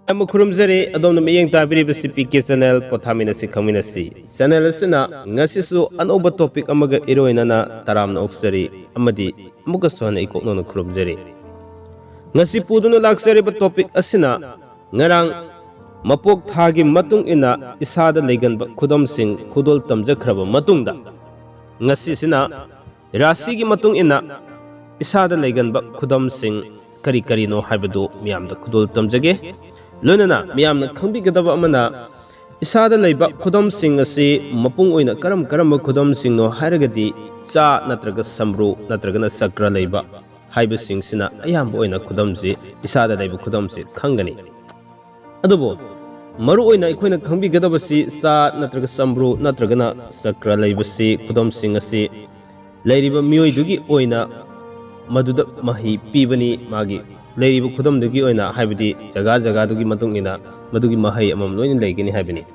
I'm Kurumzari, Adon Mayang Tabri PK channel, Pothaminasi KHANGMINASI. Channel Sina, Nasisu, an over topic Amaga Iroinana, Taram Oxari, Amadi, Mukason Ikono Kurumzari. Nasipudun Luxury topic Asina, Narang, Mapok Thagi Matung ina, Isada Leiganba, Khudam Singh, Khudol Tamjakraba, Matungda. Nasisina, Rashigi Matung ina, Isada Leiganba, Khudam Singh, Kari no Habadu, Miam the Khudol Tamjage. Lunana, Miam Kambi Gadava Amana, Isada Leba, Khudam Singh asi, Mapung oina, Karam Khudam Singh no Haragadi, Sa Natraga Sambru, Natragana Sakra Leba, Haiba Singh Sina, Ayam oina Khudamsi, Isada Leba Khudamsi, Kangani. Adobo, Maru oina Ikoina Kambi Gadavasi, Sa Natraga Sambru, Natragana Sakra Lebasi, Khudam Singh asi, Ladiba Mui Dugi oina, Maduda Mahi Pibani Magi. Lady Khudam the Gioina, Habiti, Jaga Dugi Matungina, Madugi Mahi among Loin Lake in Habini.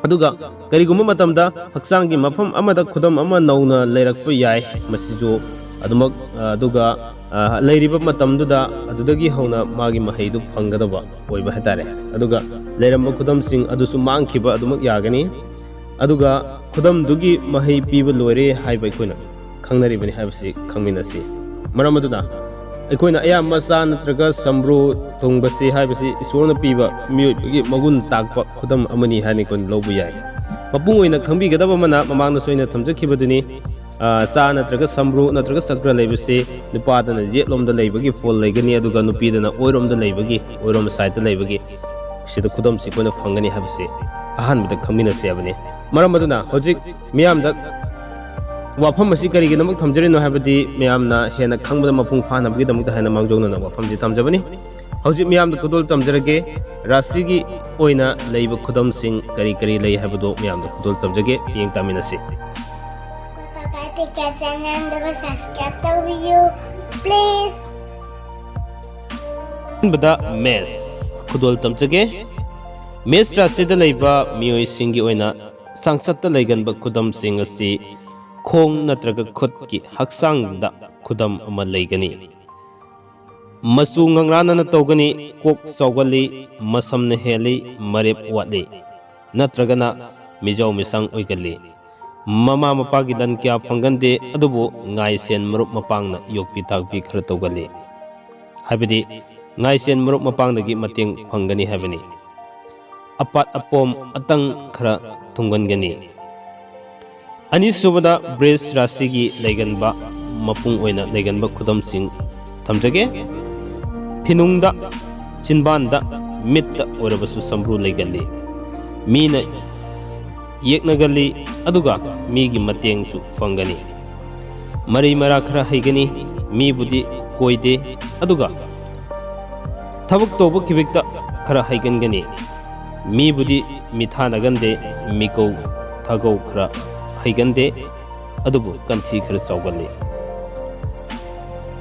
Aduga, Kariguma Matamda, Hakchangda Mapam Amada Khudam Ama Nauna, Lerakpu Yai, Masijo, Adumak Duga, Lady Matamduda, Adudagi Hona, Magi Mahidu Pangadova, Boybahatare, Aduga, Leram Khudam Singh, Adusumang Kiba, Adumak Yagani, Aduga, Khudam Dugi Mahi Piba Lore, High by Kuna, Kangari Bani Habsi, KHANGMINASI. Maramaduna. Aikoina ayam masa natraga sambru thungbasi haibasi isorna piba miyogi magun takpa khudam amani hani kon lobu yai mapung oina khangbi gadaba mana mamangna soina thamjakhibaduni sa natraga sambru natraga sakra leibasi nupadana jetlomda leibagi fol leigani aduga nupidana oiromda leibagi oirom side leibagi sida khudam si koina phangani habasi ahanbida KHANGMINASI abani maramaduna hojik miyamda Wafam Masi Karigi Namak Tamjari Habadi, Miamna, Hena Kangba Mapung Fan of Gidam Hana Mangjona, Wafam the Tamjabani. How's it Miam the Kudul Tamjarage, Rashigi, Oina, Labor Khudam Singh, Kari Lay Habado, Miam the Kudul Tamjage, being Taminasi. Subscribe to you, please. Bada Mess Kudul Tamjage Mess Rasida Laiba, Mio Singi Oina, Sangsata Leiganba Khudam Singh asi. Khong natraga khutki Hakchangda Khudam ama leigani masu ngangrana na tawgani kok sawgali masamna heli marep watli natragana mijau misang oigali mama mapagi dan kya phangande adubu ngai sen marup mapangna yokpi thakpi khara tawgali habidi ngai sen marup mapangdagi mateng phangani habani apat apom atang khara thungangani Ani Subada Brace Rashigi Leiganba Mapung oina Leiganba Khudam Singh Tamjage Pinungda Chinbanda Mitta Orabasu Sambru Leigali Mina Yeknagali Aduga Migi Mateng Su Fangani Mari Marakra Haigani Mi Budi Koide Aduga Tabuk Tobu Kibikta Kara Haigangani Mi Budi Mithanagande Miko Thago Kra Haigande adubu kanthi khara chawgali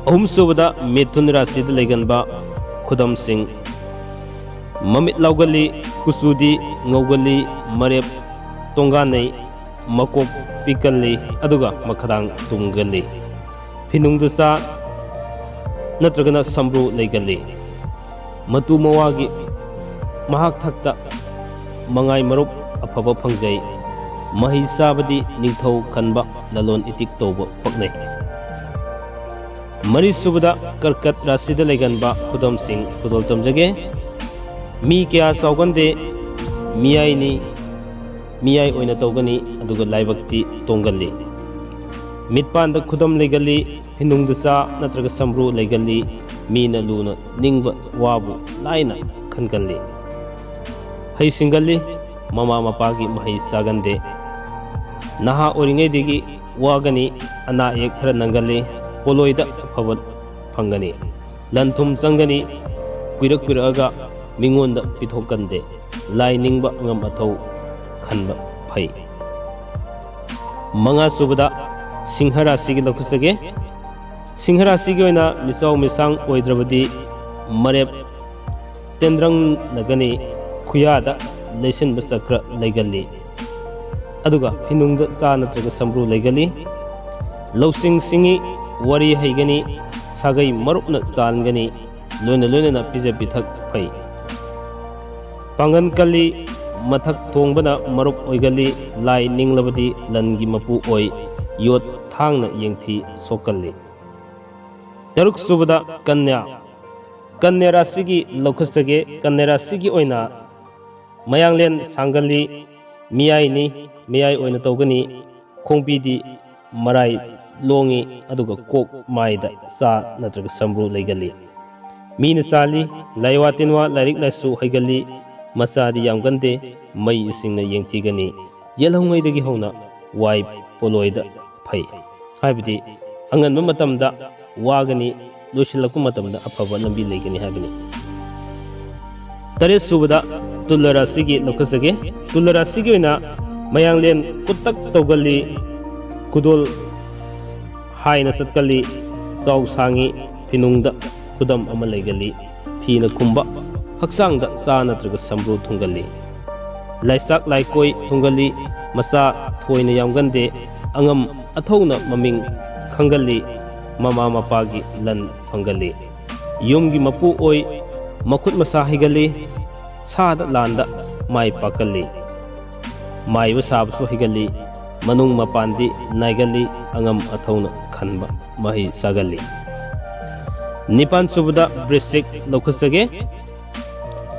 ahum subada Mithun Rasid Leiganba Khudam Singh mamit laugali kusudi ngaugali marep tonganai makok pikalli aduga makhadang tumgali phinungdusa natragana sambru leigali matu mawagi mahak thakta mangai marup afaba phangjai Mahi Sabadi Ningthau Kanba Lalon Itik Toba Paknai Mari Subada Karkat Rasida Leiganba Khudam Singh Khudol Tamjage Mi Kya Saugande Miyai ni Miyai Oina Tawgani Aduga Laibakti Tongali Mitpanda Khudam Leigali Hinungdasa Natraga Sambru Leigali Mina Luna Ningba Wabu Laina Khangali Hai Singali Mama Mapagi Mahi Sagande Naha Oringe Digi Wagani Ana Ekra Nangali Poloida Pavad Pangani Lantum Zangani Quiraga Mingunda Pitokande Lai Ningba Ngamato Kanba Pai Manga Subada Singhara Sigi Lokusage Singhara Sigioina Misau Misang Oidrabadi Marep Tendrang Nagani Kuyada Lesin Basakra Legali Aduga Pinungda Sa Natraga Sambru Legali Losing Singi Wari Haigani Sagai Marupna Sangani Luna na Pizza Bithak Pai Pangan kali mathak thongbana marup oigali lai ninglabadi langi mapu oi yot thangna yengthi sokalli. Taruk subada kanya kanya rasigi lokhasage kanya rasigi oina mayanglen sangali miyai ni miyai oina tawgani khongpidi marai longi aduga kok maida sa natraga samru leigali. Mina sali laiwatinwa lairik laisu haigali masadi yamgande mai isingna yengthigani yelhongaidagi hona wai poloida phai haibidi angan matamda wagani losilakku matamda afaba lambi leigani habini. Tare subada tularasigi lokasage tularasigi oina mayanglen kutak tawgali kudol haina satkali chaw sangi pinungda khudam ama leigali phina khumba Hakchangda sa natraga samru thungali. Laisak laikoi thungali masa thoina yamgande angam athona maming khangali mama mapagi lan fangali. Yumgi mapu oi makhut masa higali sada landa mai pakali. Mai wasabsu higali manung mapandi naigali angam athona khanba mahi sagali. Nipan subada brisik lokhasage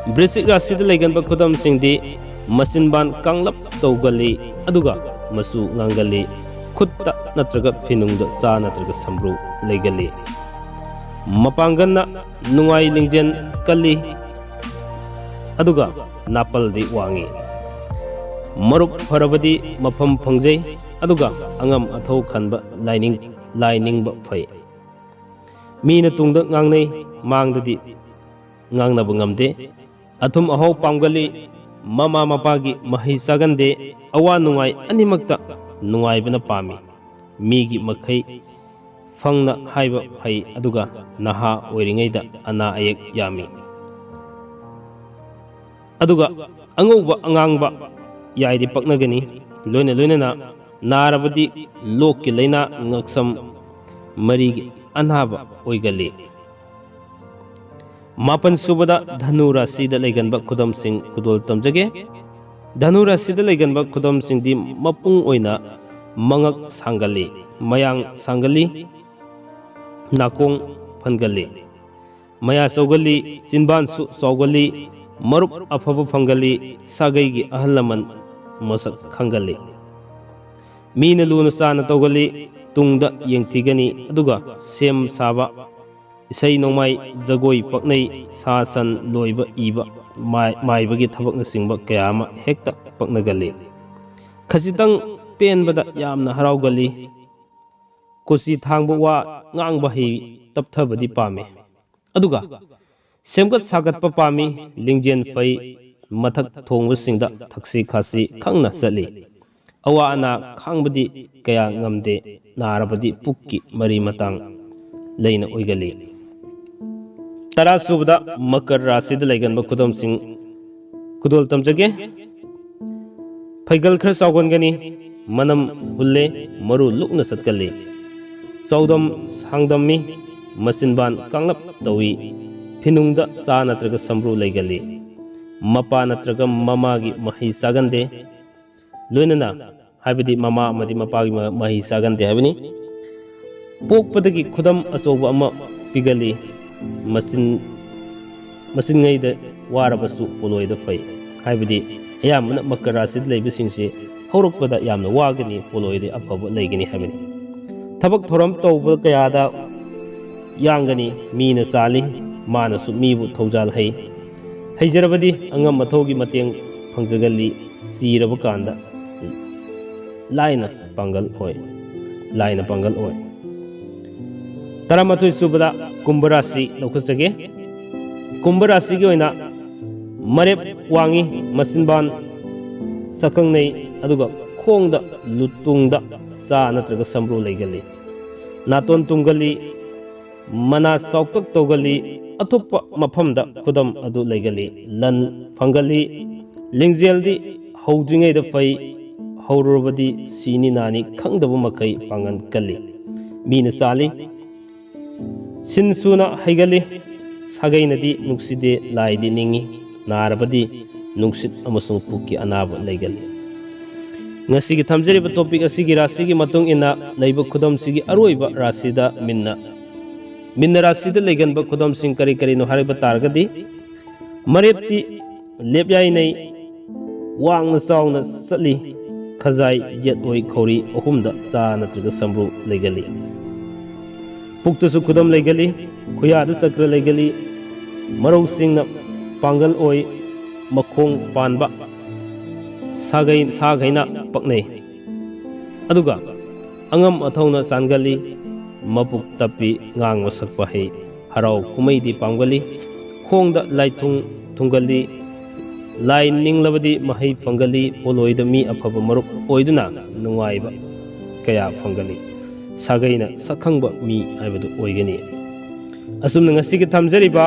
Brisik Rashida Leiganba Khudam Singdi Masinban Kanglap Tawgali Aduga Masu Ngangali Khutta Natraga Finungda Sa Natraga Samru Leigali Mapangana Nungai Lingjen Kali Aduga Napal Di Wangi Maruk Farabadi Mapam Pangjay Aduga Angam Athau Khanba Lining Ba Phai Mina Tungda Ngangnay Mangdadi Ngangnaba Ngamde Athum ahau pamgali mama mapagi mahi sagande awa nungai animakta nungai bana pami migi makai fangna haiba hai aduga naha oiringaida ana ayek yami aduga angauba angangba yaidi paknagani loina na narabadi lokki leina ngaksam marigi anhaba oigali. Mapan subada Dhanu Rashida Leiganba Khudam Singh Kudol Tamjage Dhanu Rashida Leiganba Khudam Singh di mapung oina mangak sangali mayang sangali nakong phangali maya saugali sinban su saugali marup afaba fangali sagai gi ahlaman masak khangali mina luna sana tawgali tungda yengthigani aduga sem saba Isai nongmai jagoi paknai sasan loiba iba maibagi thabakna singba kayama hekta paknagali khajitang penbada yamna haraugali kosi thangba wa ngangba hi tapthabadi pame aduga semgat sagatpa pami lingjen fai mathak thongba singda thaksi khasi khangna sali awa ana khangbadi kaya ngamde narabadi pukki mari matang leina oigali. Tara subada Makar Rashida Leiganba Khudam Singh Kudol Tamjage Phaigal khar saugangani manam hulle maru lukna satkali saudam sangdammi masinban kanglap tawi phinungda sa natraga samru leigali mapa natraga mamagi mahi sagande loinana haibidi mama amadi mapagi mahi sagande habini pokpadagi khudam asoba ama pigali masin ngaida warabasu poloida fai haibidi ayamna Makar Rashida leibisingse horokpada yamna wagani poloida afaba leigani habini thabak thoram tawba kayada yangani mina sali manasu mibu thawjal hai haijarabadi angam mathogi mateng phangjagali siraba kanda laina pangal oi Taramatui subada Kumbha Rashi lokhasage Kumbha Rashi gi oina marep wangi masinban sakangnei aduga khongda lutungda sa natraga samru leigali naton tungali mana sauktak togali atuppa mafamda khudam adu leigali lan fangali lingjeldi haudringai da fai haurubadi sini nani khangdabu makai pangan kalli mina sali sinsuna haigali sagai nadi nukside laidi ningi narabadi nungsit amasung pukki anaba leigali ngasigi thamjariba topic asigi rasigi matung ina leiba khudam sigi aroiba rasida minna rasida leiganba khudam sing kari kari no hariba targadi marepti lepyai nei wangna sawna satli khazai jet oi khori ahumda sa natraga samru leigali puktusu khudam leigali khuyada sakra leigali marau singna pangal oi makhong panba sagaina paknei aduga angam athawna sangali mapuk tapi ngang wasakpa hei harau kumai di panggali khongda laitung tungali lai ninglabadi mahai fangali poloida mi afaba marup oiduna nungaiba kaya fangali sagaina sakhangba mi aibadu oigani asumna ngasigi thamjariba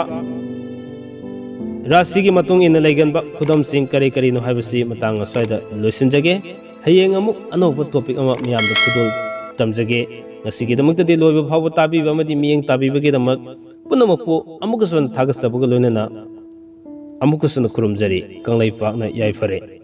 rasigi matung ina leiganba khudam sing kari kari no haibasi matang aswaida loisinjage hayeng amuk anoba topic ama miyamda khudol tamjage ngasigi damakta de loiba phawba tabi ba madi miyeng tabi bage damak punamakpo amukason thagasabga loinana amukason khurumjari kanglai pakna yai fare